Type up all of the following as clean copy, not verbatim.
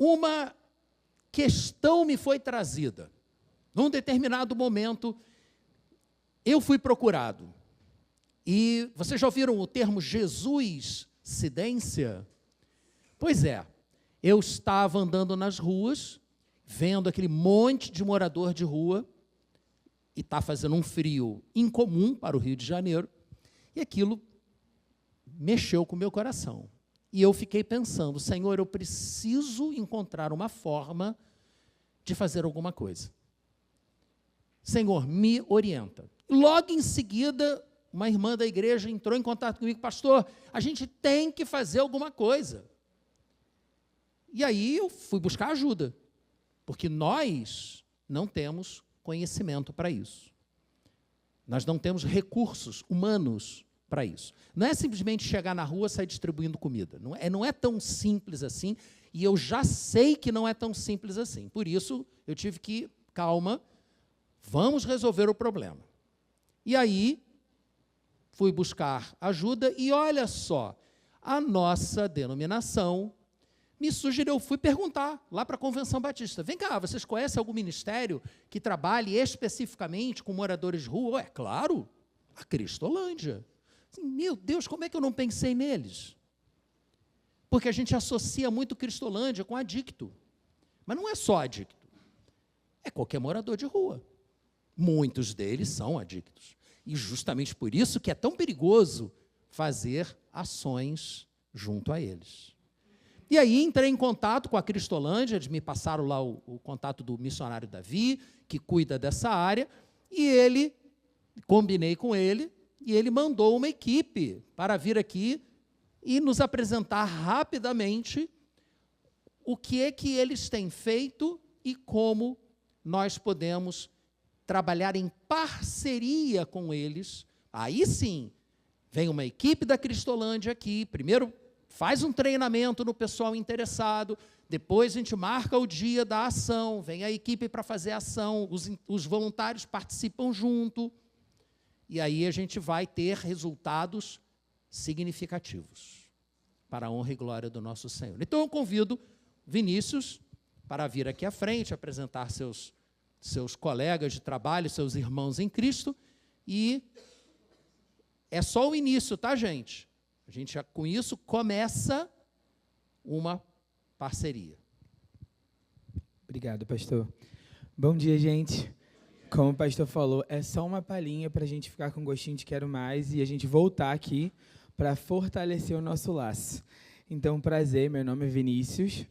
uma questão me foi trazida. Num determinado momento, eu fui procurado. E vocês já ouviram o termo Jesus-cidência? Pois é, eu estava andando nas ruas, vendo aquele monte de morador de rua, e está fazendo um frio incomum para o Rio de Janeiro, e aquilo mexeu com o meu coração. E eu fiquei pensando, Senhor, eu preciso encontrar uma forma de fazer alguma coisa. Senhor, me orienta. Logo em seguida, uma irmã da igreja entrou em contato comigo, pastor, a gente tem que fazer alguma coisa. E aí eu fui buscar ajuda, porque nós não temos conhecimento para isso. Nós não temos recursos humanos para isso. Não é simplesmente chegar na rua e sair distribuindo comida. Não é tão simples assim, e eu já sei que não é tão simples assim. Por isso, eu tive que, calma, vamos resolver o problema. E aí, fui buscar ajuda, e olha só, a nossa denominação me sugeriu, fui perguntar lá para a Convenção Batista, vem cá, vocês conhecem algum ministério que trabalhe especificamente com moradores de rua? É claro, a Cristolândia. Meu Deus, como é que eu não pensei neles? Porque a gente associa muito Cristolândia com adicto. Mas não é só adicto. É qualquer morador de rua. Muitos deles são adictos. E justamente por isso que é tão perigoso fazer ações junto a eles. E aí entrei em contato com a Cristolândia, eles me passaram lá o contato do missionário Davi, que cuida dessa área, e combinei com ele, e ele mandou uma equipe para vir aqui e nos apresentar rapidamente o que é que eles têm feito e como nós podemos trabalhar em parceria com eles. Aí sim, vem uma equipe da Cristolândia aqui, primeiro faz um treinamento no pessoal interessado, depois a gente marca o dia da ação, vem a equipe para fazer a ação, os voluntários participam junto, e aí a gente vai ter resultados significativos para a honra e glória do nosso Senhor. Então eu convido Vinícius para vir aqui à frente, apresentar seus colegas de trabalho, seus irmãos em Cristo, e é só o início, tá, gente? A gente, com isso, começa uma parceria. Obrigado, pastor. Bom dia, gente. Como o pastor falou, é só uma palhinha para a gente ficar com gostinho de quero mais e a gente voltar aqui para fortalecer o nosso laço. Então, prazer, meu nome é Vinícius.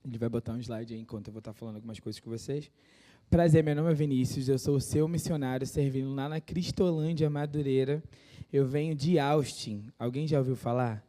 Ele vai botar um slide aí enquanto eu vou estar falando algumas coisas com vocês. Prazer, meu nome é Vinícius, eu sou o seu missionário servindo lá na Cristolândia, Madureira. Eu venho de Austin. Alguém já ouviu falar?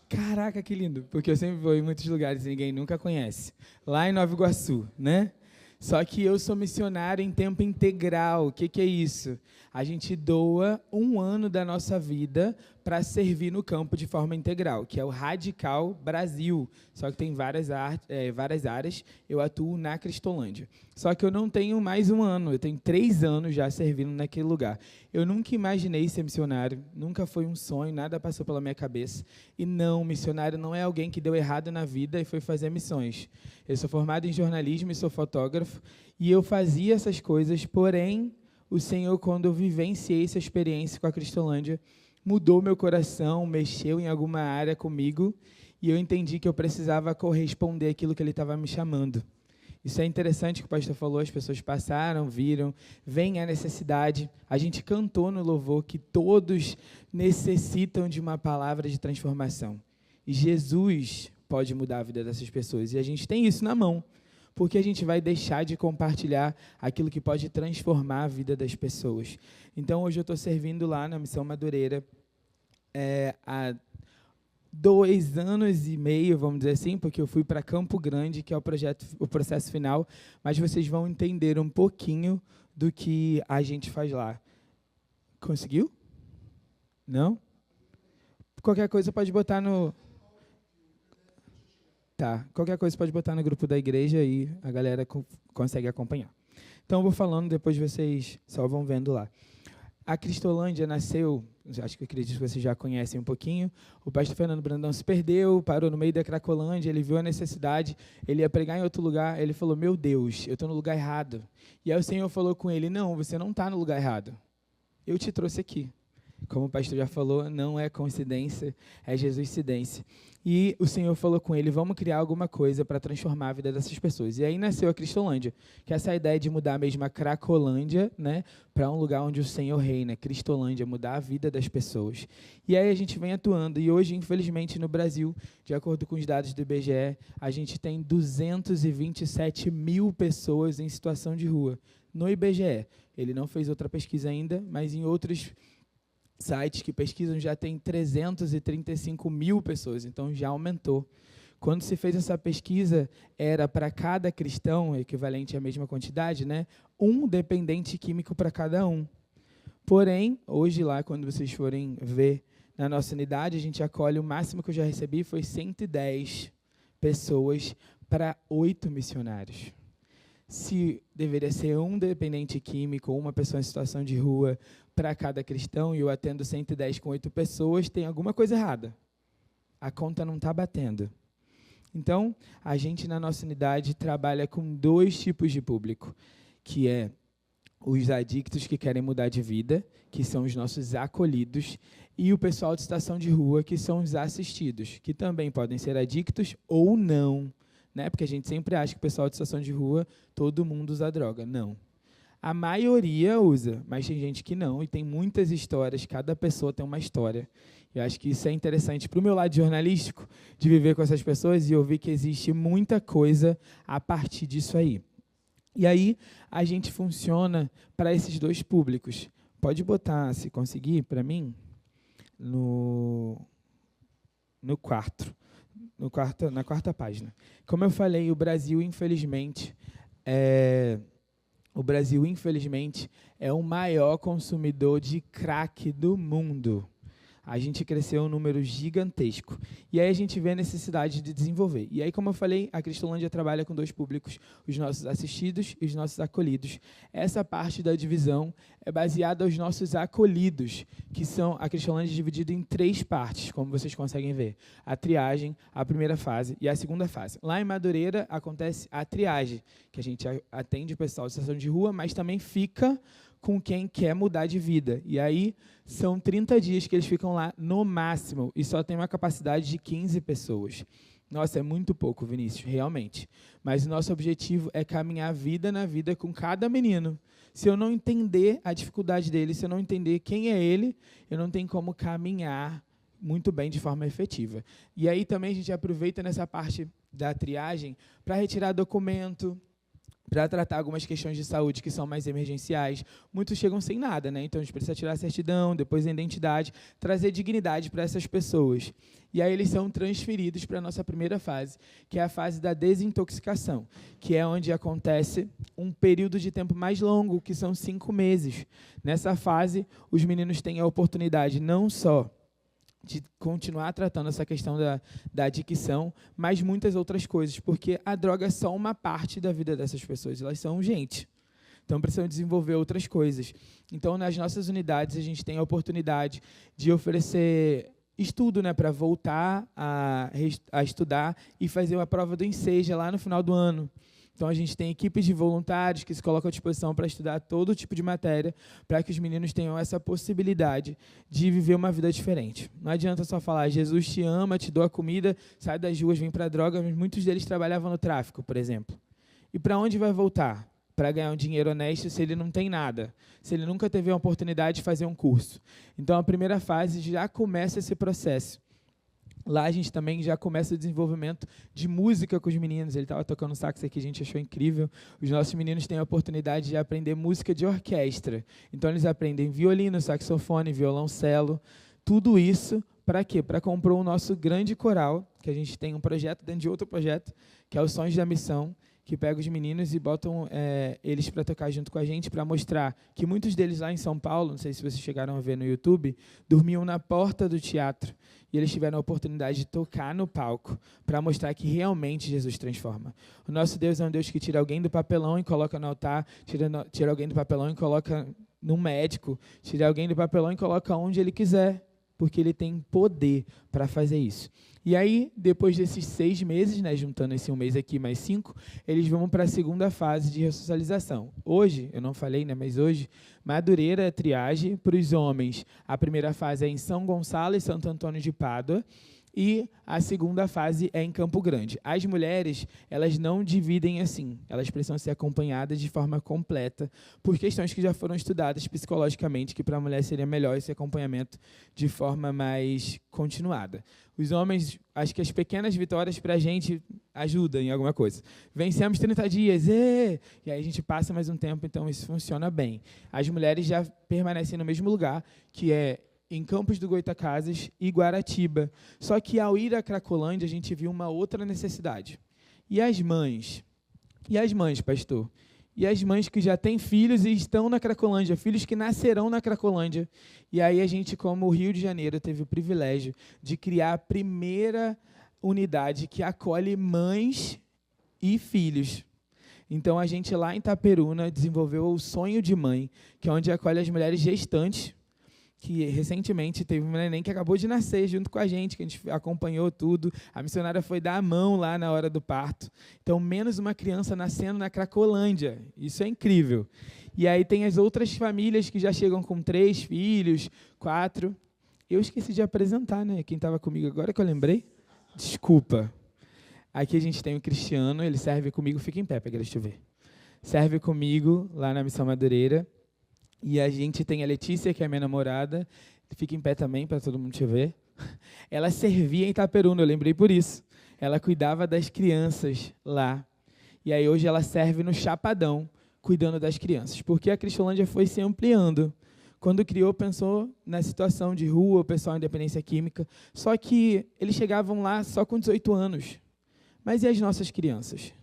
Caraca, que lindo, porque eu sempre vou em muitos lugares e ninguém nunca conhece. Lá em Nova Iguaçu, né? Só que eu sou missionário em tempo integral. O que é isso? A gente doa 1 ano da nossa vida para servir no campo de forma integral, que é o Radical Brasil. Só que tem várias áreas. Eu atuo na Cristolândia. Só que eu não tenho mais 1 ano, eu tenho 3 anos já servindo naquele lugar. Eu nunca imaginei ser missionário, nunca foi um sonho, nada passou pela minha cabeça. E não, missionário não é alguém que deu errado na vida e foi fazer missões. Eu sou formado em jornalismo e sou fotógrafo, e eu fazia essas coisas, porém, o Senhor, quando eu vivenciei essa experiência com a Cristolândia, mudou meu coração, mexeu em alguma área comigo, e eu entendi que eu precisava corresponder àquilo que Ele estava me chamando. Isso é interessante que o pastor falou, as pessoas passaram, viram, vem a necessidade. A gente cantou no louvor que todos necessitam de uma palavra de transformação. E Jesus pode mudar a vida dessas pessoas. E a gente tem isso na mão, porque a gente vai deixar de compartilhar aquilo que pode transformar a vida das pessoas. Então, hoje eu estou servindo lá na Missão Madureira há 2 anos e meio, vamos dizer assim, porque eu fui para Campo Grande, que é o processo final, mas vocês vão entender um pouquinho do que a gente faz lá. Conseguiu? Não? Qualquer coisa pode botar no... Tá, qualquer coisa pode botar no grupo da igreja e a galera consegue acompanhar. Então, eu vou falando, depois vocês só vão vendo lá. A Cristolândia nasceu, acho que acredito que vocês já conhecem um pouquinho, o pastor Fernando Brandão se perdeu, parou no meio da Cracolândia, ele viu a necessidade, ele ia pregar em outro lugar, ele falou, meu Deus, eu estou no lugar errado. E aí o Senhor falou com ele, não, você não está no lugar errado, eu te trouxe aqui. Como o pastor já falou, não é coincidência, é Jesuscidência. E o Senhor falou com ele, vamos criar alguma coisa para transformar a vida dessas pessoas. E aí nasceu a Cristolândia, que é essa ideia de mudar a mesma Cracolândia, né, para um lugar onde o Senhor reina, Cristolândia, mudar a vida das pessoas. E aí a gente vem atuando, e hoje, infelizmente, no Brasil, de acordo com os dados do IBGE, a gente tem 227 mil pessoas em situação de rua, no IBGE. Ele não fez outra pesquisa ainda, mas em outros sites que pesquisam já tem 335 mil pessoas, então já aumentou. Quando se fez essa pesquisa, era para cada cristão, equivalente à mesma quantidade, né, um dependente químico para cada um. Porém, hoje lá, quando vocês forem ver na nossa unidade, a gente acolhe, o máximo que eu já recebi foi 110 pessoas para 8 missionários. Se deveria ser um dependente químico ou uma pessoa em situação de rua para cada cristão, e eu atendo 110 com 8 pessoas, tem alguma coisa errada. A conta não está batendo. Então, a gente, na nossa unidade, trabalha com 2 tipos de público, que é os adictos que querem mudar de vida, que são os nossos acolhidos, e o pessoal de situação de rua, que são os assistidos, que também podem ser adictos ou não, né? Porque a gente sempre acha que o pessoal de situação de rua, todo mundo usa droga. Não. A maioria usa, mas tem gente que não, e tem muitas histórias, cada pessoa tem uma história. Eu acho que isso é interessante para o meu lado jornalístico, de viver com essas pessoas e ouvir que existe muita coisa a partir disso aí. E aí, a gente funciona para esses 2 públicos. Pode botar, se conseguir, para mim, na quarta página. Como eu falei, o Brasil, infelizmente, é o maior consumidor de crack do mundo. A gente cresceu um número gigantesco. E aí a gente vê a necessidade de desenvolver. E aí, como eu falei, a Cristolândia trabalha com 2 públicos, os nossos assistidos e os nossos acolhidos. Essa parte da divisão é baseada aos nossos acolhidos, que são a Cristolândia dividida em 3 partes, como vocês conseguem ver. A triagem, a primeira fase e a segunda fase. Lá em Madureira acontece a triagem, que a gente atende o pessoal de situação de rua, mas também fica com quem quer mudar de vida. E aí, são 30 dias que eles ficam lá no máximo, e só tem uma capacidade de 15 pessoas. Nossa, é muito pouco, Vinícius, realmente. Mas o nosso objetivo é caminhar vida na vida com cada menino. Se eu não entender a dificuldade dele, se eu não entender quem é ele, eu não tenho como caminhar muito bem de forma efetiva. E aí também a gente aproveita nessa parte da triagem para retirar documento, para tratar algumas questões de saúde que são mais emergenciais. Muitos chegam sem nada, né? Então a gente precisa tirar a certidão, depois a identidade, trazer dignidade para essas pessoas. E aí eles são transferidos para a nossa primeira fase, que é a fase da desintoxicação, que é onde acontece um período de tempo mais longo, que são 5 meses. Nessa fase, os meninos têm a oportunidade não só de continuar tratando essa questão da adicção, mas muitas outras coisas, porque a droga é só uma parte da vida dessas pessoas, elas são gente. Então, precisam desenvolver outras coisas. Então, nas nossas unidades, a gente tem a oportunidade de oferecer estudo, né, para voltar a estudar e fazer uma prova do Enseja lá no final do ano. Então, a gente tem equipes de voluntários que se colocam à disposição para estudar todo tipo de matéria, para que os meninos tenham essa possibilidade de viver uma vida diferente. Não adianta só falar, Jesus te ama, te dou a comida, sai das ruas, vem para a droga, mas muitos deles trabalhavam no tráfico, por exemplo. E para onde vai voltar? Para ganhar um dinheiro honesto se ele não tem nada, se ele nunca teve a oportunidade de fazer um curso. Então, a primeira fase já começa esse processo. Lá a gente também já começa o desenvolvimento de música com os meninos. Ele estava tocando sax aqui, a gente achou incrível. Os nossos meninos têm a oportunidade de aprender música de orquestra. Então, eles aprendem violino, saxofone, violoncelo. Tudo isso para quê? Para compor o nosso grande coral, que a gente tem um projeto dentro de outro projeto, que é o Sons da Missão, que pega os meninos e botam eles para tocar junto com a gente, para mostrar que muitos deles lá em São Paulo, não sei se vocês chegaram a ver no YouTube, dormiam na porta do teatro. E eles tiveram a oportunidade de tocar no palco para mostrar que realmente Jesus transforma. O nosso Deus é um Deus que tira alguém do papelão e coloca no altar, tira alguém do papelão e coloca num médico, tire alguém do papelão e coloca onde ele quiser, porque ele tem poder para fazer isso. E aí, depois desses 6 meses, né, juntando esse 1 mês aqui mais 5, eles vão para a segunda fase de ressocialização. Hoje, eu não falei, né, mas hoje, Madureira é triagem para os homens. A primeira fase é em São Gonçalo e Santo Antônio de Pádua, e a segunda fase é em Campo Grande. As mulheres, elas não dividem assim, elas precisam ser acompanhadas de forma completa, por questões que já foram estudadas psicologicamente, que para a mulher seria melhor esse acompanhamento de forma mais continuada. Os homens, acho que as pequenas vitórias para a gente ajudam em alguma coisa. Vencemos 30 dias, e aí a gente passa mais um tempo, então isso funciona bem. As mulheres já permanecem no mesmo lugar, que é em Campos do Goytacazes e Guaratiba. Só que, ao ir à Cracolândia, a gente viu uma outra necessidade. E as mães? E as mães, pastor? E as mães que já têm filhos e estão na Cracolândia, filhos que nascerão na Cracolândia. E aí a gente, como o Rio de Janeiro, teve o privilégio de criar a primeira unidade que acolhe mães e filhos. Então, a gente, lá em Itaperuna, desenvolveu o Sonho de Mãe, que é onde acolhe as mulheres gestantes, que recentemente teve uma neném que acabou de nascer junto com a gente, que a gente acompanhou tudo. A missionária foi dar a mão lá na hora do parto. Então, menos uma criança nascendo na Cracolândia. Isso é incrível. E aí tem as outras famílias que já chegam com 3 filhos, 4. Eu esqueci de apresentar, né? Quem estava comigo agora que eu lembrei? Desculpa. Aqui a gente tem o Cristiano, ele serve comigo. Fica em pé, para deixa eu ver. Serve comigo lá na Missão Madureira. E a gente tem a Letícia, que é minha namorada, fica em pé também, para todo mundo te ver. Ela servia em Itaperuna, eu lembrei por isso. Ela cuidava das crianças lá. E aí hoje ela serve no Chapadão, cuidando das crianças. Porque a Cristolândia foi se ampliando. Quando criou, pensou na situação de rua, o pessoal em dependência química. Só que eles chegavam lá só com 18 anos. Mas e as nossas crianças?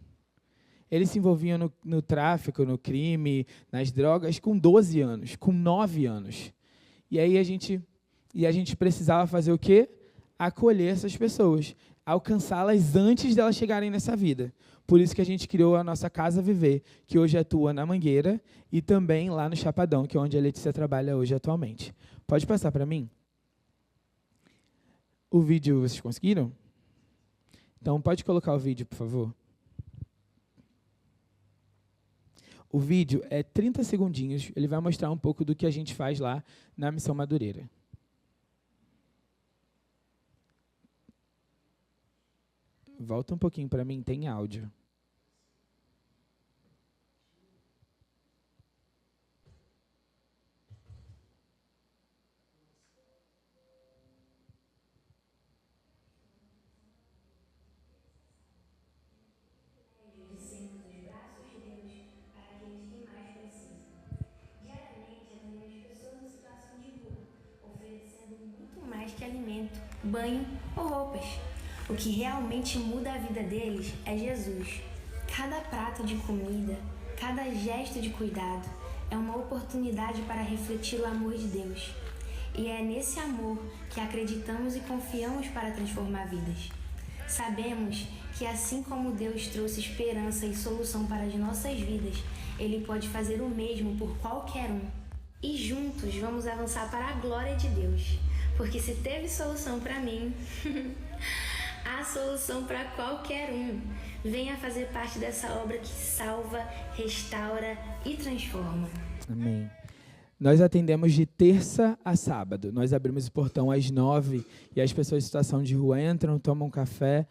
Eles se envolviam no tráfico, no crime, nas drogas, com 12 anos, com 9 anos. E aí a gente precisava fazer o quê? Acolher essas pessoas, alcançá-las antes delas chegarem nessa vida. Por isso que a gente criou a nossa Casa Viver, que hoje atua na Mangueira e também lá no Chapadão, que é onde a Letícia trabalha hoje atualmente. Pode passar para mim? O vídeo, vocês conseguiram? Então, pode colocar o vídeo, por favor. O vídeo é 30 segundinhos, ele vai mostrar um pouco do que a gente faz lá na Missão Madureira. Volta um pouquinho para mim, tem áudio. Banho ou roupas. O que realmente muda a vida deles é Jesus. Cada prato de comida, cada gesto de cuidado é uma oportunidade para refletir o amor de Deus. E é nesse amor que acreditamos e confiamos para transformar vidas. Sabemos que assim como Deus trouxe esperança e solução para as nossas vidas, Ele pode fazer o mesmo por qualquer um. E juntos vamos avançar para a glória de Deus. Porque se teve solução para mim, há solução para qualquer um. Venha fazer parte dessa obra que salva, restaura e transforma. Amém. Nós atendemos de terça a sábado. Nós abrimos o portão às 9 e as pessoas em situação de rua entram, tomam café,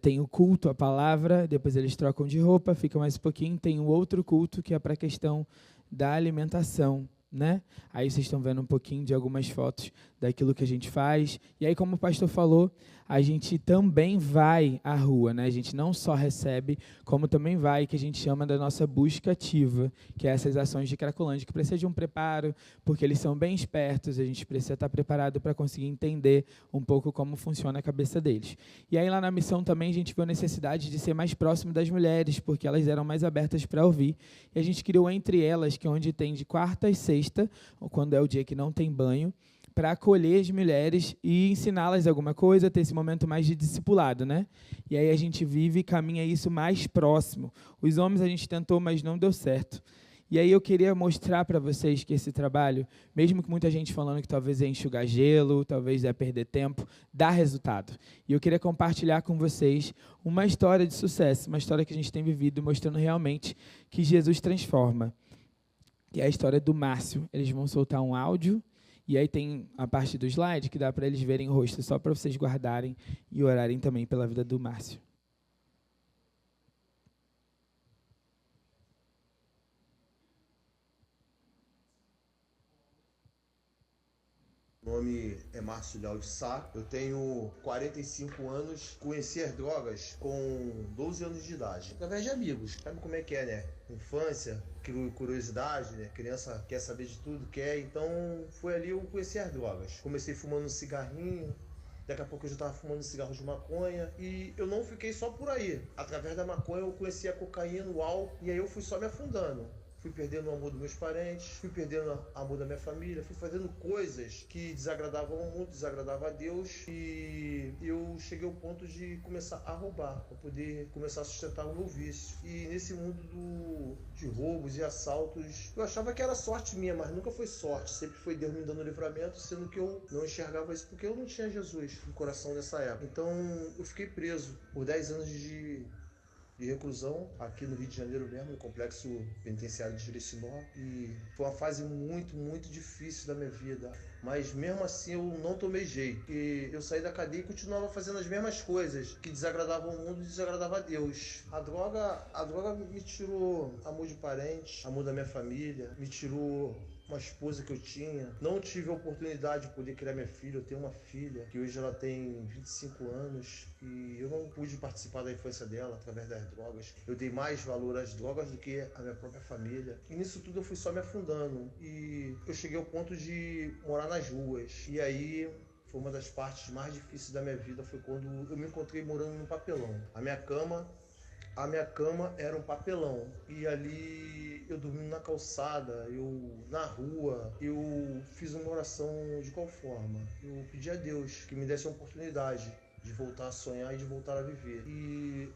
tem o culto, a palavra, depois eles trocam de roupa, fica mais um pouquinho, tem o outro culto que é para a questão da alimentação. Né? Aí vocês estão vendo um pouquinho de algumas fotos daquilo que a gente faz. E aí, como o pastor falou, a gente também vai à rua, né? A gente não só recebe, como também vai, que a gente chama da nossa busca ativa, que é essas ações de Cracolândia, que precisa de um preparo, porque eles são bem espertos, a gente precisa estar preparado para conseguir entender um pouco como funciona a cabeça deles. E aí, lá na missão também, a gente viu a necessidade de ser mais próximo das mulheres, porque elas eram mais abertas para ouvir. E a gente criou Entre Elas, que é onde tem de quarta e sexta, quando é o dia que não tem banho, para acolher as mulheres e ensiná-las alguma coisa, ter esse momento mais de discipulado, né? E aí a gente vive e caminha isso mais próximo. Os homens a gente tentou, mas não deu certo. E aí eu queria mostrar para vocês que esse trabalho, mesmo com muita gente falando que talvez é enxugar gelo, talvez é perder tempo, dá resultado. E eu queria compartilhar com vocês uma história de sucesso, uma história que a gente tem vivido, mostrando realmente que Jesus transforma. Que é a história do Márcio. Eles vão soltar um áudio, e aí tem a parte do slide que dá para eles verem o rosto, só para vocês guardarem e orarem também pela vida do Márcio. Meu nome é Márcio Léo de Sá, eu tenho 45 anos, conheci as drogas com 12 anos de idade, através de amigos, sabe como é que é, né? Infância, curiosidade, né? Criança quer saber de tudo, quer, então foi ali eu conheci as drogas. Comecei fumando um cigarrinho, daqui a pouco eu já estava fumando cigarro de maconha e eu não fiquei só por aí. Através da maconha eu conheci a cocaína, o álcool, e aí eu fui só me afundando. Fui perdendo o amor dos meus parentes, fui perdendo o amor da minha família, fui fazendo coisas que desagradavam ao mundo, desagradavam a Deus, e eu cheguei ao ponto de começar a roubar, para poder começar a sustentar o meu vício. E nesse mundo de roubos e assaltos, eu achava que era sorte minha, mas nunca foi sorte, sempre foi Deus me dando livramento, sendo que eu não enxergava isso porque eu não tinha Jesus no coração nessa época. Então eu fiquei preso por 10 anos de reclusão aqui no Rio de Janeiro mesmo, no complexo penitenciário de Jericinó, e foi uma fase muito, muito difícil da minha vida, mas mesmo assim eu não tomei jeito, porque eu saí da cadeia e continuava fazendo as mesmas coisas que desagradavam o mundo e desagradavam a Deus. A droga me tirou amor de parente, amor da minha família, me tirou uma esposa que eu tinha. Não tive a oportunidade de poder criar minha filha. Eu tenho uma filha que hoje ela tem 25 anos e eu não pude participar da infância dela através das drogas. Eu dei mais valor às drogas do que à minha própria família. E nisso tudo eu fui só me afundando. E eu cheguei ao ponto de morar nas ruas. E aí foi uma das partes mais difíceis da minha vida, foi quando eu me encontrei morando num papelão. A minha cama era um papelão, e ali eu dormindo na calçada, eu na rua, eu fiz uma oração de qual forma? Eu pedi a Deus que me desse a oportunidade de voltar a sonhar e de voltar a viver. E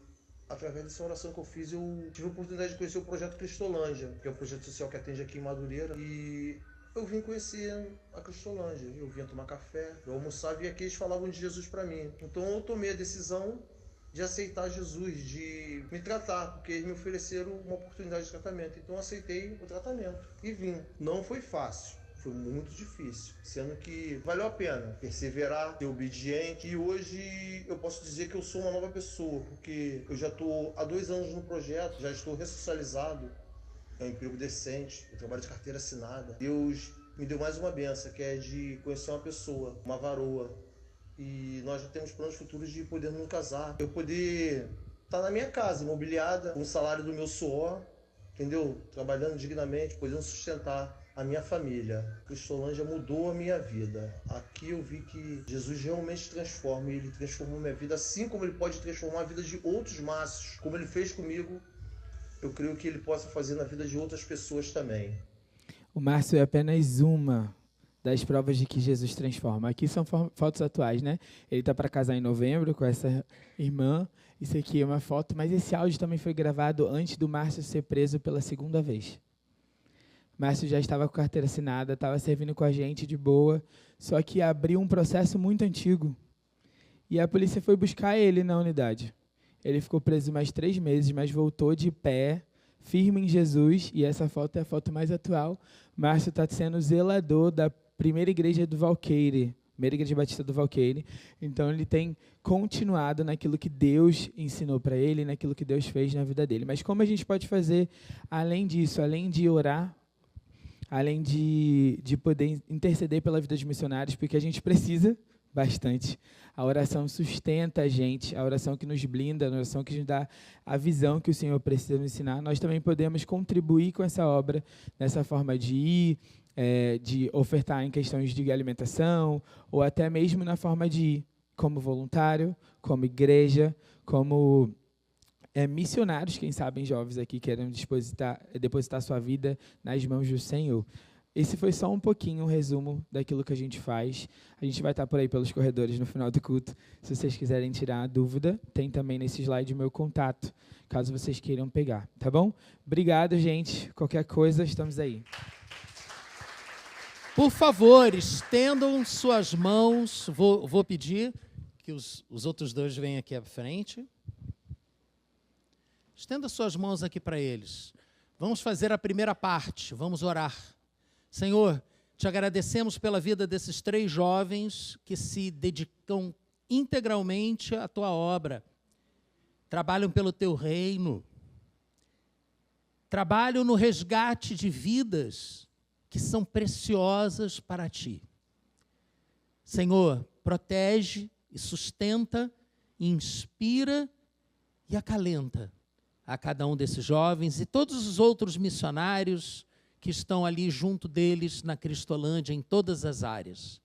através dessa oração que eu fiz, eu tive a oportunidade de conhecer o Projeto Cristolândia, que é um projeto social que atende aqui em Madureira, e eu vim conhecer a Cristolândia. Eu vinha tomar café, eu almoçava e aqui eles falavam de Jesus para mim. Então eu tomei a decisão de aceitar Jesus, de me tratar, porque eles me ofereceram uma oportunidade de tratamento. Então eu aceitei o tratamento e vim. Não foi fácil, foi muito difícil, sendo que valeu a pena perseverar, ser obediente. E hoje eu posso dizer que eu sou uma nova pessoa, porque eu já estou há 2 anos no projeto, já estou ressocializado, é um emprego decente, eu trabalho de carteira assinada. Deus me deu mais uma benção, que é de conhecer uma pessoa, uma varoa. E nós já temos planos futuros de poder nos casar. Eu poder estar na minha casa, imobiliada, com o salário do meu suor, entendeu? Trabalhando dignamente, podendo sustentar a minha família. Cristolândia mudou a minha vida. Aqui eu vi que Jesus realmente transforma, e Ele transformou minha vida, assim como Ele pode transformar a vida de outros Márcios, como Ele fez comigo. Eu creio que Ele possa fazer na vida de outras pessoas também. O Márcio é apenas uma das provas de que Jesus transforma. Aqui são fotos atuais, né? Ele está para casar em novembro com essa irmã. Isso aqui é uma foto, mas esse áudio também foi gravado antes do Márcio ser preso pela 2ª vez. Márcio já estava com carteira assinada, estava servindo com a gente de boa, só que abriu um processo muito antigo. E a polícia foi buscar ele na unidade. Ele ficou preso mais 3 meses, mas voltou de pé, firme em Jesus, e essa foto é a foto mais atual. Márcio está sendo zelador da primeira igreja do Valqueire, primeira igreja batista do Valqueire. Então, ele tem continuado naquilo que Deus ensinou para ele, naquilo que Deus fez na vida dele. Mas como a gente pode fazer, além disso, além de orar, além de poder interceder pela vida dos missionários, porque a gente precisa bastante. A oração sustenta a gente, a oração que nos blinda, a oração que nos dá a visão que o Senhor precisa nos ensinar. Nós também podemos contribuir com essa obra, nessa forma de ir, de ofertar em questões de alimentação, ou até mesmo na forma de ir como voluntário, como igreja, como missionários, quem sabe jovens aqui querem depositar sua vida nas mãos do Senhor. Esse foi só um pouquinho, um resumo daquilo que a gente faz. A gente vai estar por aí pelos corredores no final do culto. Se vocês quiserem tirar a dúvida, tem também nesse slide o meu contato, caso vocês queiram pegar, tá bom? Obrigado, gente. Qualquer coisa, estamos aí. Por favor, estendam suas mãos. Vou pedir que os outros dois venham aqui à frente. Estenda suas mãos aqui para eles. Vamos fazer a primeira parte, vamos orar. Senhor, te agradecemos pela vida desses 3 jovens que se dedicam integralmente à tua obra, trabalham pelo teu reino, trabalham no resgate de vidas que são preciosas para ti. Senhor, protege e sustenta, inspira e acalenta a cada um desses jovens e todos os outros missionários que estão ali junto deles na Cristolândia, em todas as áreas.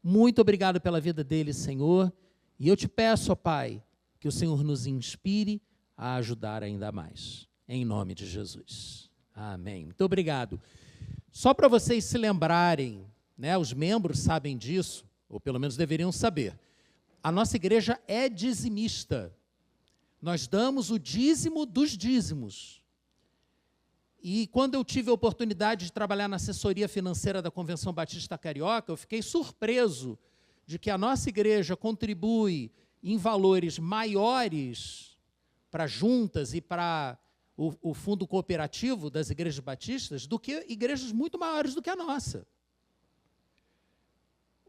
Muito obrigado pela vida deles, Senhor, e eu te peço, ó Pai, que o Senhor nos inspire a ajudar ainda mais. Em nome de Jesus. Amém. Muito obrigado. Só para vocês se lembrarem, né, os membros sabem disso, ou pelo menos deveriam saber, a nossa igreja é dizimista. Nós damos o dízimo dos dízimos. E quando eu tive a oportunidade de trabalhar na assessoria financeira da Convenção Batista Carioca, eu fiquei surpreso de que a nossa igreja contribui em valores maiores para juntas e para o fundo cooperativo das igrejas batistas do que igrejas muito maiores do que a nossa.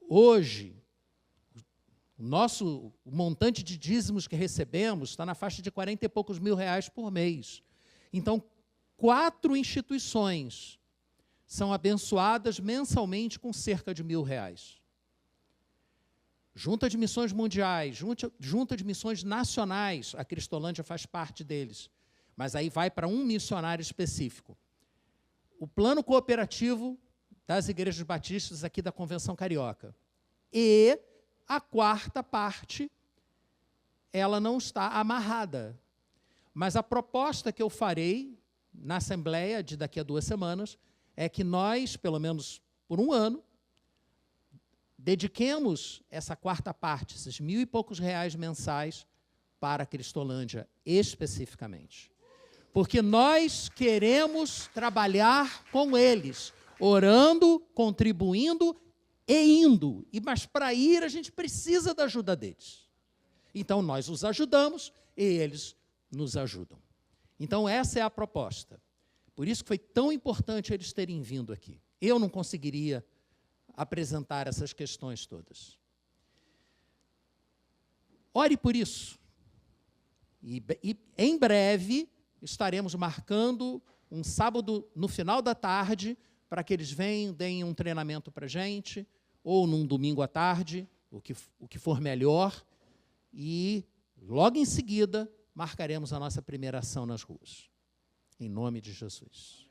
Hoje, o montante de dízimos que recebemos está na faixa de 40 e poucos mil reais por mês. Então, 4 instituições são abençoadas mensalmente com cerca de R$1.000. Junta de Missões Mundiais, Junta de Missões Nacionais, a Cristolândia faz parte deles, mas aí vai para um missionário específico. O plano cooperativo das igrejas batistas aqui da Convenção Carioca. E a 4ª parte, ela não está amarrada. Mas a proposta que eu farei na Assembleia de daqui a 2 semanas é que nós, pelo menos por um ano, dediquemos essa 4ª parte, esses R$1.000 e poucos mensais, para a Cristolândia especificamente. Porque nós queremos trabalhar com eles, orando, contribuindo e indo. Mas para ir a gente precisa da ajuda deles. Então nós os ajudamos e eles nos ajudam. Então essa é a proposta. Por isso que foi tão importante eles terem vindo aqui. Eu não conseguiria apresentar essas questões todas. Ore por isso. E em breve estaremos marcando um sábado no final da tarde para que eles venham, deem um treinamento para a gente, ou num domingo à tarde, o que for melhor, e logo em seguida marcaremos a nossa primeira ação nas ruas. Em nome de Jesus.